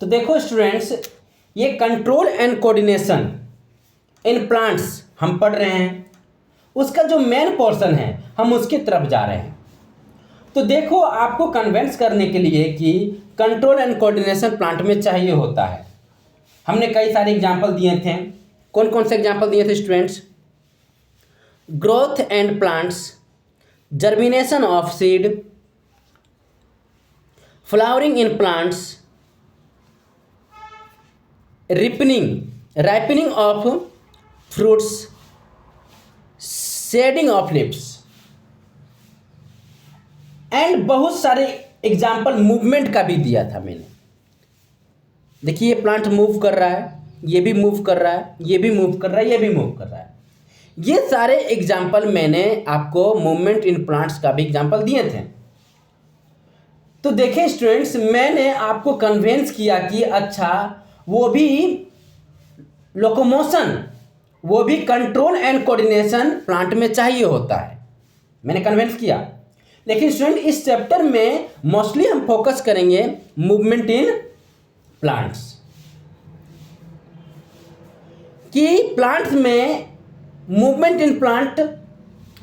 देखो स्टूडेंट्स, ये control and coordination in plants हम पढ़ रहे हैं। उसका जो मेन पोर्शन है हम उसकी तरफ जा रहे हैं। तो देखो, आपको कन्विंस करने के लिए कि कंट्रोल एंड कोऑर्डिनेशन प्लांट में चाहिए होता है, हमने कई सारे एग्जाम्पल दिए थे। कौन कौन से एग्जाम्पल दिए थे students? Growth and plants, germination of seed, flowering in plants, ripening of fruits, shedding of lips and बहुत सारे एग्जाम्पल मूवमेंट का भी दिया था मैंने। देखिए, ये प्लांट मूव कर रहा है, ये भी मूव कर रहा है, ये भी मूव कर रहा है, ये भी मूव कर रहा है। ये सारे एग्जाम्पल मैंने आपको मूवमेंट इन प्लांट्स का भी एग्जाम्पल दिए थे। तो देखें स्टूडेंट्स, मैंने आपको कन्विंस किया कि अच्छा, वो भी लोकोमोशन, वो भी कंट्रोल एंड कोऑर्डिनेशन प्लांट में चाहिए होता है, मैंने कन्विंस किया। लेकिन स्टूडेंट, इस चैप्टर में मोस्टली हम फोकस करेंगे मूवमेंट इन प्लांट्स, कि प्लांट्स में मूवमेंट इन प्लांट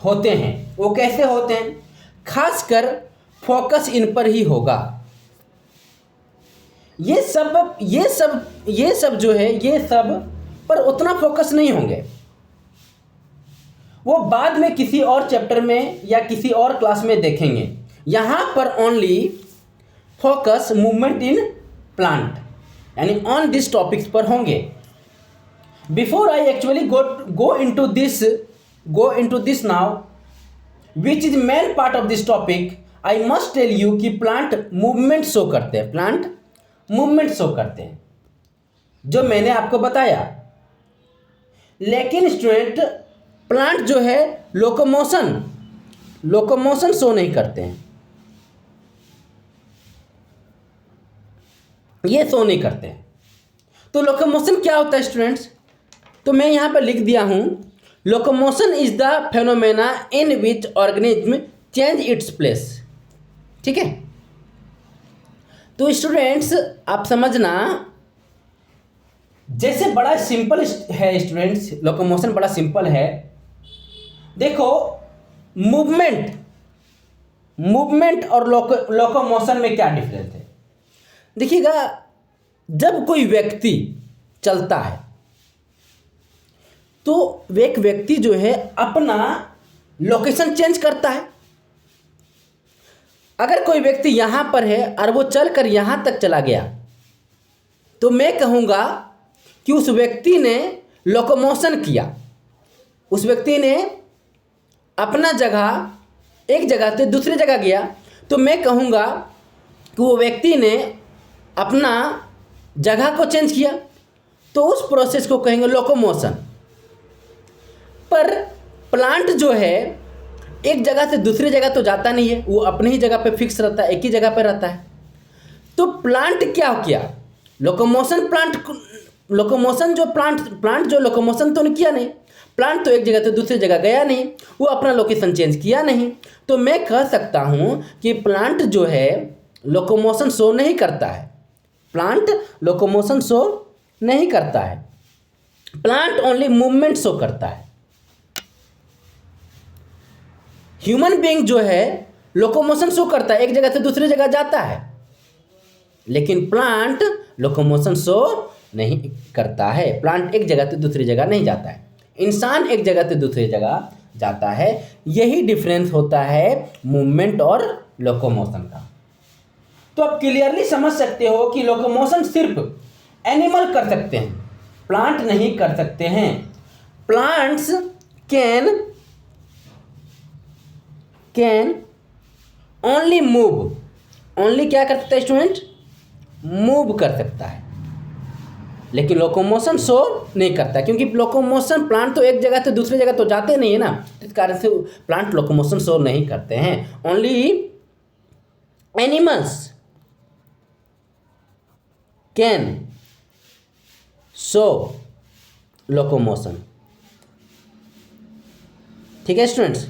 होते हैं, वो कैसे होते हैं, खासकर फोकस इन पर ही होगा। ये सब जो है, ये सब पर उतना फोकस नहीं होंगे, वो बाद में किसी और चैप्टर में या किसी और क्लास में देखेंगे। यहाँ पर only focus movement in plant यानी ऑन दिस टॉपिक्स पर होंगे। Before I actually go into this now, which is main part of this topic, I must tell you कि प्लांट मूवमेंट शो करते हैं, प्लांट मूवमेंट शो करते हैं, जो मैंने आपको बताया। लेकिन स्टूडेंट, प्लांट जो है लोकोमोशन शो नहीं करते हैं, ये शो नहीं करते हैं। तो लोकोमोशन क्या होता है स्टूडेंट्स? तो मैं यहाँ पर लिख दिया हूँ, locomotion is the phenomena in which organism change its place. ठीक है, तो स्टूडेंट्स आप समझना, जैसे बड़ा सिंपल है स्टूडेंट्स, लोकोमोशन बड़ा सिंपल है। देखो, मूवमेंट और लोकोमोशन में क्या डिफरेंस है? देखिएगा, जब कोई व्यक्ति चलता है तो एक व्यक्ति जो है अपना लोकेशन चेंज करता है। अगर कोई व्यक्ति यहाँ पर है और वो चलकर यहाँ तक चला गया, तो मैं कहूँगा कि उस व्यक्ति ने लोकोमोशन किया, उस व्यक्ति ने अपना जगह, एक जगह से दूसरी जगह गया, तो मैं कहूँगा कि वो व्यक्ति ने अपना जगह को चेंज किया, तो उस प्रोसेस को कहेंगे लोकोमोशन। पर प्लांट जो है एक जगह से दूसरी जगह तो जाता नहीं है, वो अपने ही जगह पे फिक्स रहता है, एक ही जगह पे रहता है। तो प्लांट क्या किया? लोकोमोशन जो लोकोमोशन तो किया नहीं, प्लांट तो एक जगह से दूसरी जगह गया नहीं, वो अपना लोकेशन चेंज किया नहीं। तो मैं कह सकता हूँ कि प्लांट जो है लोकोमोशन शो नहीं करता है, प्लांट लोकोमोशन शो नहीं करता है, प्लांट ओनली मूवमेंट शो करता है। ह्यूमन बीइंग जो है लोकोमोशन शो करता है, एक जगह से दूसरी जगह जाता है, लेकिन प्लांट लोकोमोशन शो नहीं करता है। प्लांट एक जगह से दूसरी जगह नहीं जाता है, इंसान एक जगह से दूसरी जगह जाता है। यही डिफरेंस होता है मूवमेंट और लोकोमोशन का। तो आप क्लियरली समझ सकते हो कि लोकोमोशन सिर्फ एनिमल कर सकते हैं, प्लांट नहीं कर सकते हैं। Plants can only move, only क्या कर सकता है स्टूडेंट? मूव कर सकता है, लेकिन लोकोमोशन शो नहीं करता, क्योंकि लोकोमोशन, प्लांट तो एक जगह से दूसरी जगह तो जाते नहीं है ना, इस कारण से प्लांट लोकोमोशन शो नहीं करते हैं। Only animals can show locomotion. ठीक है स्टूडेंट्स?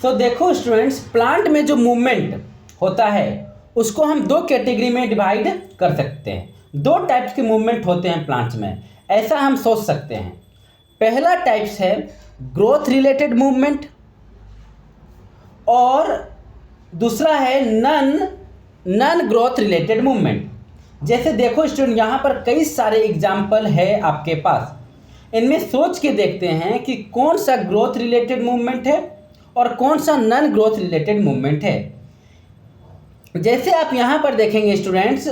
तो देखो स्टूडेंट्स, प्लांट में जो मूवमेंट होता है उसको हम दो कैटेगरी में डिवाइड कर सकते हैं। दो टाइप्स के मूवमेंट होते हैं प्लांट्स में, ऐसा हम सोच सकते हैं। पहला टाइप्स है ग्रोथ रिलेटेड मूवमेंट और दूसरा है नन ग्रोथ रिलेटेड मूवमेंट। जैसे देखो स्टूडेंट, यहाँ पर कई सारे एग्जाम्पल है आपके पास, इनमें सोच के देखते हैं कि कौन सा ग्रोथ रिलेटेड मूवमेंट है और कौन सा नन ग्रोथ रिलेटेड मूवमेंट है। जैसे आप यहाँ पर देखेंगे स्टूडेंट्स,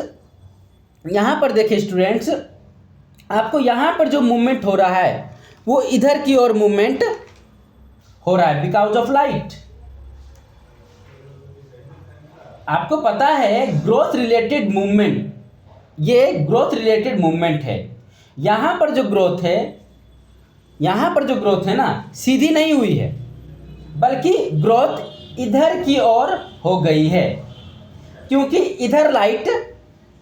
यहाँ पर देखिए स्टूडेंट्स, आपको यहाँ पर जो मूवमेंट हो रहा है वो इधर की ओर मूवमेंट हो रहा है बिकॉज ऑफ लाइट। आपको पता है ग्रोथ रिलेटेड मूवमेंट, ये ग्रोथ रिलेटेड मूवमेंट है। यहाँ पर जो ग्रोथ है, यहाँ पर जो ग्रोथ है ना, सीधी नहीं हुई है, बल्कि ग्रोथ इधर की ओर हो गई है, क्योंकि इधर लाइट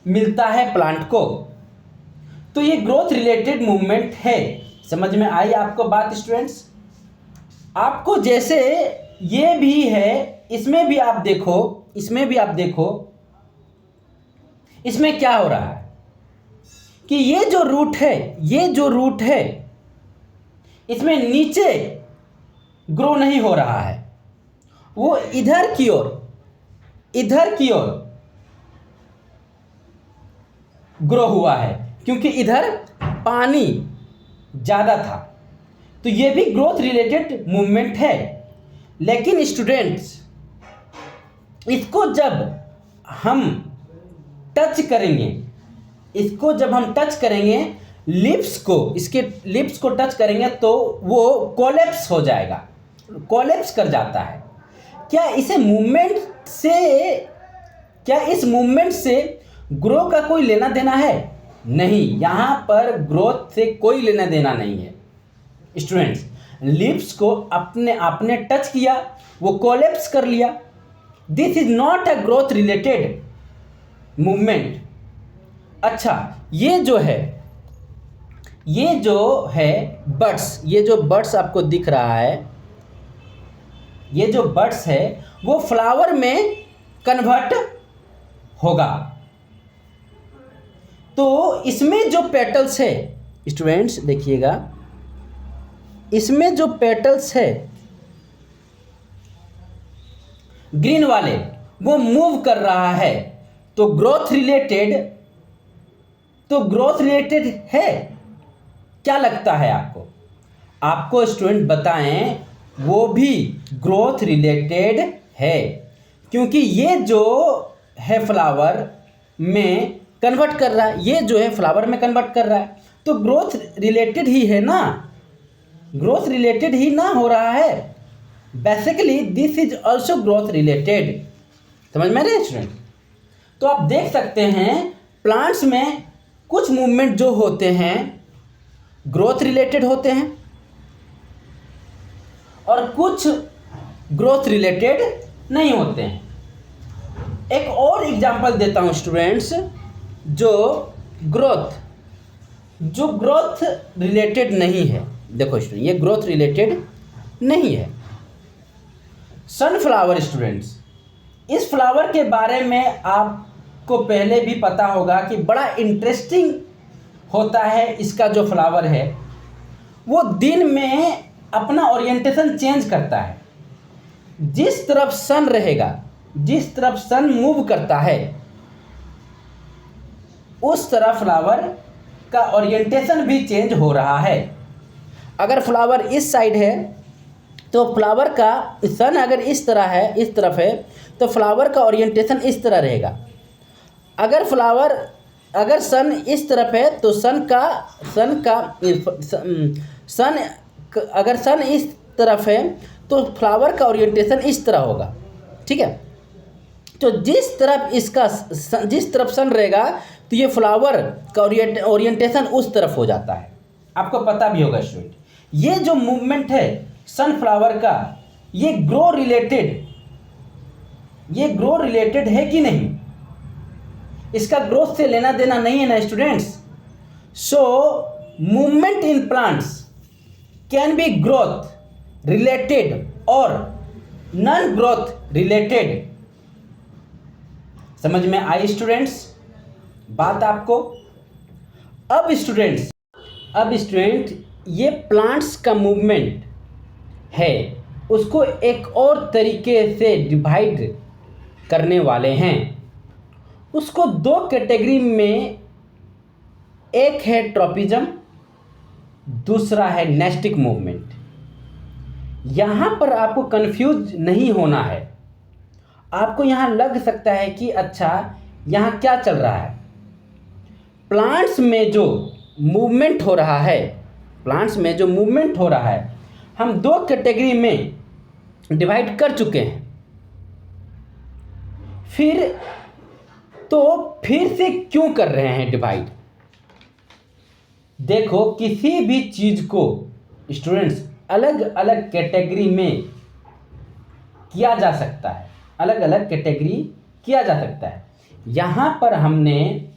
मिलता है प्लांट को। तो ये ग्रोथ रिलेटेड मूवमेंट है। समझ में आई आपको बात स्टूडेंट्स? आपको जैसे ये भी है, इसमें भी आप देखो, इसमें भी आप देखो, इसमें क्या हो रहा है कि ये जो रूट है, ये जो रूट है, इसमें नीचे ग्रो नहीं हो रहा है, वो इधर की ओर ग्रो हुआ है, क्योंकि इधर पानी ज़्यादा था। तो ये भी ग्रोथ रिलेटेड मूवमेंट है। लेकिन स्टूडेंट्स, इसको जब हम टच करेंगे, इसको जब हम टच करेंगे लिप्स को, इसके लिप्स को टच करेंगे तो वो कोलैप्स हो जाएगा, कोलैप्स कर जाता है। क्या इस मूवमेंट से ग्रो का कोई लेना देना है? नहीं, यहाँ पर ग्रोथ से कोई लेना देना नहीं है स्टूडेंट्स। लिप्स को आपने टच किया, वो कोलैप्स कर लिया। This is not a growth related movement. अच्छा, ये जो है बड्स, ये जो बड्स आपको दिख रहा है, ये जो बड्स है वो फ्लावर में कन्वर्ट होगा। तो इसमें जो पेटल्स है स्टूडेंट्स, देखिएगा, इसमें जो पेटल्स है ग्रीन वाले, वो मूव कर रहा है। तो ग्रोथ रिलेटेड है। क्या लगता है आपको स्टूडेंट बताएं? वो भी ग्रोथ रिलेटेड है, क्योंकि ये जो है फ्लावर में कन्वर्ट कर रहा है, ये जो है फ्लावर में कन्वर्ट कर रहा है, तो ग्रोथ रिलेटेड ही है ना, ग्रोथ रिलेटेड ही ना हो रहा है। Basically this is also growth related. समझ में रहे स्टूडेंट? तो आप देख सकते हैं प्लांट्स में कुछ मूवमेंट जो होते हैं ग्रोथ रिलेटेड होते हैं और कुछ ग्रोथ रिलेटेड नहीं होते हैं। एक और एग्जांपल देता हूं स्टूडेंट्स, जो ग्रोथ रिलेटेड नहीं है। देखो स्टूडेंट, ये ग्रोथ रिलेटेड नहीं है। सनफ्लावर स्टूडेंट्स, इस फ्लावर के बारे में आपको पहले भी पता होगा कि बड़ा इंटरेस्टिंग होता है। इसका जो फ्लावर है वो दिन में अपना ओरिएंटेशन चेंज करता है। जिस तरफ सन रहेगा, जिस तरफ सन मूव करता है, उस तरफ फ्लावर का ओरिएंटेशन भी चेंज हो रहा है। अगर फ्लावर इस साइड है तो फ्लावर का सन अगर इस तरफ है तो फ्लावर का ओरिएंटेशन इस तरह रहेगा। अगर सन इस तरफ है तो अगर सन इस तरफ है तो फ्लावर का ओरिएंटेशन इस तरह होगा। ठीक है? तो जिस तरफ सन रहेगा तो ये फ्लावर का ओरिएंटेशन उस तरफ हो जाता है। आपको पता भी होगा स्टूडेंट, ये जो मूवमेंट है सनफ्लावर का, ये ग्रो रिलेटेड है कि नहीं? इसका ग्रोथ से लेना देना नहीं है ना students. So movement in plants can be growth related और नॉन ग्रोथ रिलेटेड। समझ में आई स्टूडेंट्स बात आपको? अब स्टूडेंट ये प्लांट्स का मूवमेंट है उसको एक और तरीके से डिवाइड करने वाले हैं। उसको दो कैटेगरी में, एक है ट्रॉपिज्म, दूसरा है नेस्टिक मूवमेंट। यहाँ पर आपको कंफ्यूज नहीं होना है। आपको यहाँ लग सकता है कि अच्छा यहाँ क्या चल रहा है। प्लांट्स में जो मूवमेंट हो रहा है, हम दो कैटेगरी में डिवाइड कर चुके हैं। फिर से क्यों कर रहे हैं डिवाइड? देखो, किसी भी चीज को स्टूडेंट्स अलग अलग कैटेगरी में किया जा सकता है, यहाँ पर हमने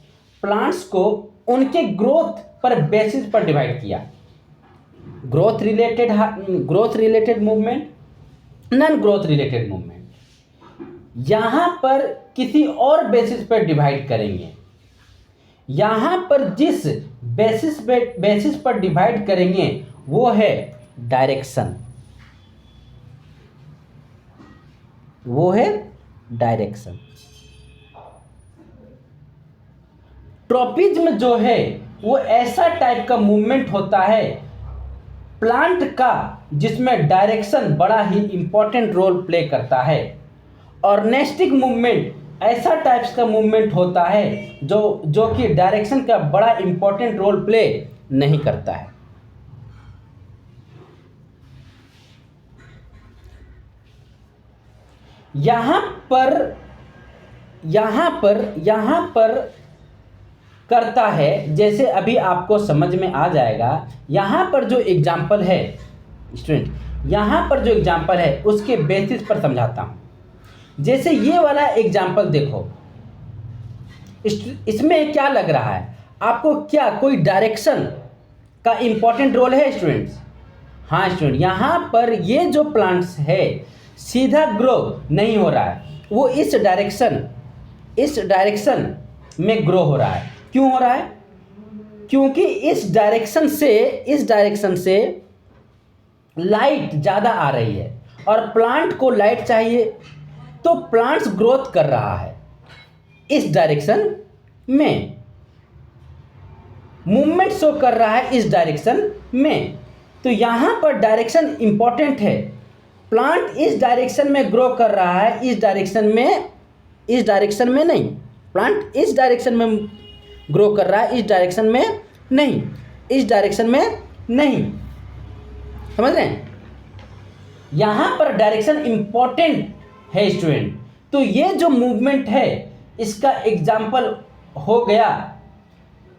प्लांट्स को उनके ग्रोथ पर बेसिस पर डिवाइड किया। Growth related movement, non growth related movement. यहाँ पर किसी और बेसिस पर डिवाइड करेंगे। यहाँ पर जिस बेसिस पर डिवाइड करेंगे वो है डायरेक्शन। ट्रॉपिज्म जो है वो ऐसा टाइप का मूवमेंट होता है प्लांट का जिसमें डायरेक्शन बड़ा ही इंपॉर्टेंट रोल प्ले करता है। और नेस्टिक मूवमेंट ऐसा टाइप्स का मूवमेंट होता है जो कि डायरेक्शन का बड़ा इंपॉर्टेंट रोल प्ले नहीं करता है। यहाँ पर करता है, जैसे अभी आपको समझ में आ जाएगा। यहाँ पर जो एग्जाम्पल है स्टूडेंट, उसके बेसिस पर समझाता हूँ। जैसे ये वाला एग्जाम्पल देखो, इसमें क्या लग रहा है आपको? क्या कोई डायरेक्शन का इंपॉर्टेंट रोल है स्टूडेंट्स? हाँ स्टूडेंट, यहाँ पर ये जो प्लांट्स है सीधा ग्रो नहीं हो रहा है, वो इस डायरेक्शन में ग्रो हो रहा है। क्यों हो रहा है? क्योंकि इस डायरेक्शन से लाइट ज़्यादा आ रही है और प्लांट को लाइट चाहिए, तो प्लांट्स ग्रोथ कर रहा है इस डायरेक्शन में, मूवमेंट शो कर रहा है इस डायरेक्शन में। तो यहाँ पर डायरेक्शन इंपॉर्टेंट है। प्लांट इस डायरेक्शन में ग्रो कर रहा है, इस डायरेक्शन में नहीं। प्लांट इस डायरेक्शन में ग्रो कर रहा है, इस डायरेक्शन में नहीं। समझ रहे हैं? यहाँ पर डायरेक्शन इंपॉर्टेंट है स्टूडेंट। तो ये जो मूवमेंट है इसका एग्जाम्पल हो गया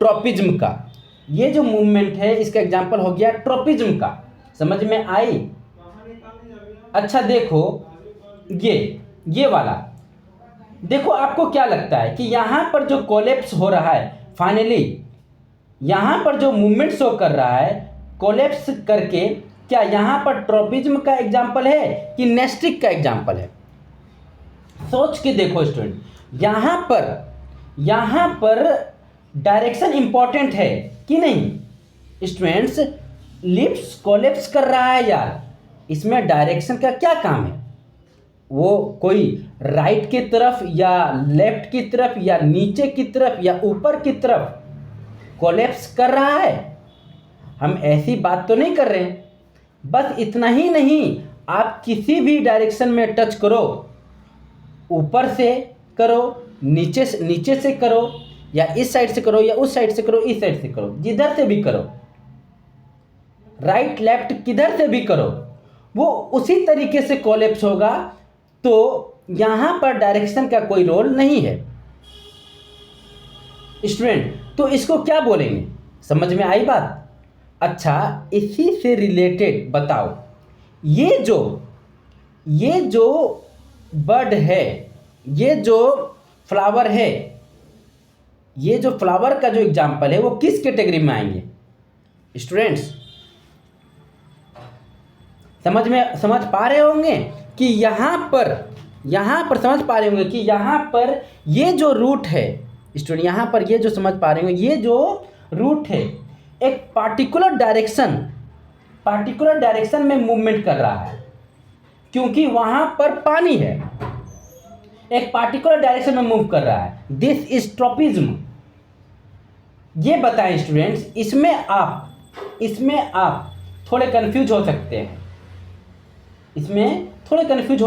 ट्रॉपिज्म का। ये जो मूवमेंट है इसका एग्जाम्पल हो गया ट्रॉपिज्म का। समझ में आई? अच्छा देखो, ये वाला देखो, आपको क्या लगता है कि यहाँ पर जो कोलैप्स हो रहा है, फाइनली यहाँ पर जो मूवमेंट शो कर रहा है कोलैप्स करके, क्या यहाँ पर ट्रॉपिज्म का एग्जाम्पल है कि नेस्टिक का एग्जाम्पल है? सोच के देखो स्टूडेंट, यहाँ पर डायरेक्शन इंपॉर्टेंट है कि नहीं स्टूडेंट्स? लिप्स कोलैप्स कर रहा है यार, इसमें डायरेक्शन का क्या काम है? वो कोई राइट की तरफ या लेफ्ट की तरफ या नीचे की तरफ या ऊपर की तरफ कोलैप्स कर रहा है? हम ऐसी बात तो नहीं कर रहे हैं। बस इतना ही नहीं, आप किसी भी डायरेक्शन में टच करो, ऊपर से करो, नीचे से करो, या इस साइड से करो, या उस साइड से करो, इस साइड से करो, जिधर से भी करो, राइट लेफ्ट किधर से भी करो, वो उसी तरीके से कोलैप्स होगा। तो यहाँ पर डायरेक्शन का कोई रोल नहीं है स्टूडेंट। तो इसको क्या बोलेंगे? समझ में आई बात? अच्छा, इसी से रिलेटेड बताओ, ये जो बर्ड है, ये जो फ्लावर है, ये जो फ्लावर का जो एग्जाम्पल है वो किस कैटेगरी में आएंगे स्टूडेंट्स? समझ पा रहे होंगे कि यहाँ पर यहाँ पर समझ पा रहे होंगे कि यहाँ पर ये जो रूट है स्टूडेंट, यहाँ पर ये जो समझ पा रहे होंगे, ये जो रूट है एक पार्टिकुलर डायरेक्शन में मूवमेंट कर रहा है, क्योंकि वहाँ पर पानी है, एक पार्टिकुलर डायरेक्शन में मूव कर रहा है। This is tropism. ये बताएं स्टूडेंट्स, इसमें आप थोड़े कंफ्यूज हो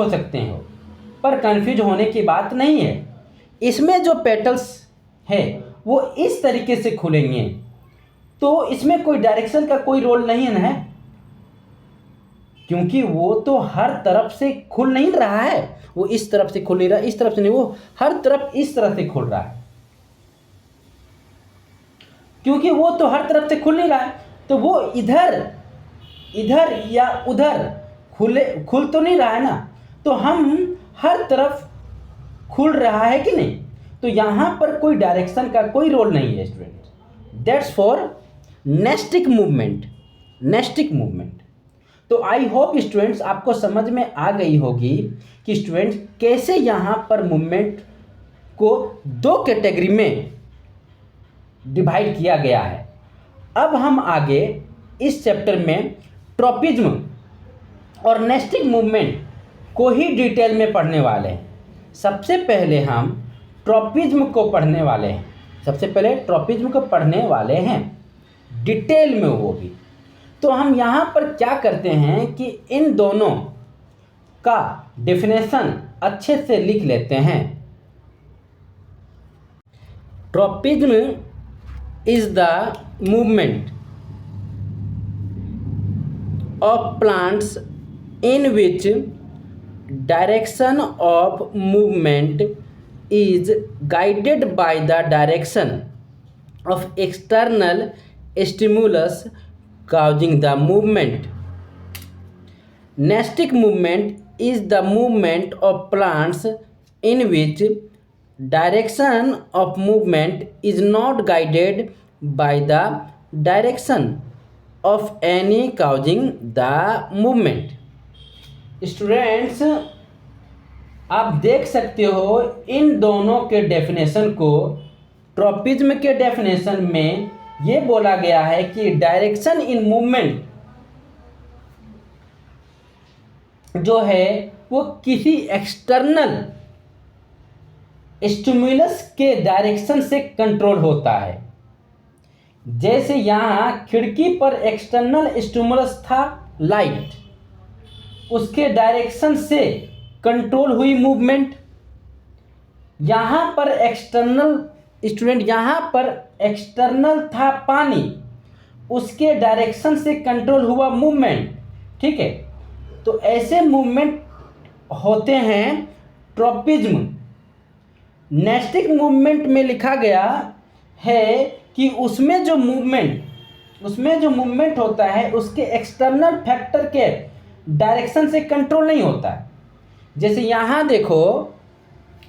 सकते हैं, पर कंफ्यूज होने की बात नहीं है। इसमें जो पेटल्स है वो इस तरीके से खुलेंगे, तो इसमें कोई डायरेक्शन का कोई रोल नहीं है, क्योंकि वो तो हर तरफ से खुल नहीं रहा है। वो इस तरफ से खुल नहीं रहा, इस तरफ से नहीं, वो हर तरफ इस तरह से खुल रहा है, क्योंकि वो तो हर तरफ से खुल नहीं रहा है, तो वो इधर या उधर खुल तो नहीं रहा है ना, तो हम हर तरफ खुल रहा है कि नहीं, तो यहाँ पर कोई डायरेक्शन का कोई रोल नहीं है student. That's for nastic movement. तो आई होप स्टूडेंट्स आपको समझ में आ गई होगी कि स्टूडेंट्स कैसे यहाँ पर मूवमेंट को दो कैटेगरी में डिवाइड किया गया है। अब हम आगे इस चैप्टर में ट्रॉपिज्म और नेस्टिक मूवमेंट को ही डिटेल में पढ़ने वाले हैं। सबसे पहले हम ट्रॉपिज्म को पढ़ने वाले हैं डिटेल में, वो भी। तो हम यहाँ पर क्या करते हैं कि इन दोनों का डेफिनेशन अच्छे से लिख लेते हैं। Tropism is the movement of plants in which direction of movement is guided by the direction of external stimulus causing the movement. Nestic movement is the movement of plants in which direction of movement is not guided by the direction of any causing the movement. Students आप देख सकते हो इन दोनों के definition को। Tropism के definition में ये बोला गया है कि डायरेक्शन इन मूवमेंट जो है वो किसी एक्सटर्नल स्टिमुलस के डायरेक्शन से कंट्रोल होता है। जैसे यहाँ खिड़की पर एक्सटर्नल स्टिमुलस था लाइट, उसके डायरेक्शन से कंट्रोल हुई मूवमेंट। यहाँ पर एक्सटर्नल था पानी, उसके डायरेक्शन से कंट्रोल हुआ मूवमेंट। ठीक है, तो ऐसे मूवमेंट होते हैं ट्रॉपिज्म। नेस्टिक मूवमेंट में लिखा गया है कि उसमें जो मूवमेंट होता है उसके एक्सटर्नल फैक्टर के डायरेक्शन से कंट्रोल नहीं होता है। जैसे यहाँ देखो,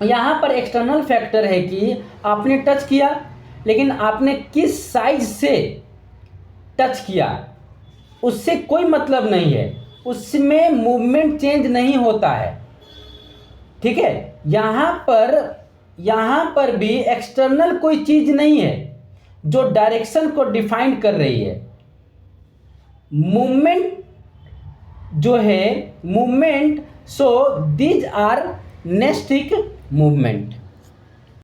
यहाँ पर एक्सटर्नल फैक्टर है कि आपने टच किया, लेकिन आपने किस साइज से टच किया उससे कोई मतलब नहीं है, उसमें मूवमेंट चेंज नहीं होता है। ठीक है, यहाँ पर भी एक्सटर्नल कोई चीज़ नहीं है जो डायरेक्शन को डिफाइन कर रही है। Movement so these are nastic movement.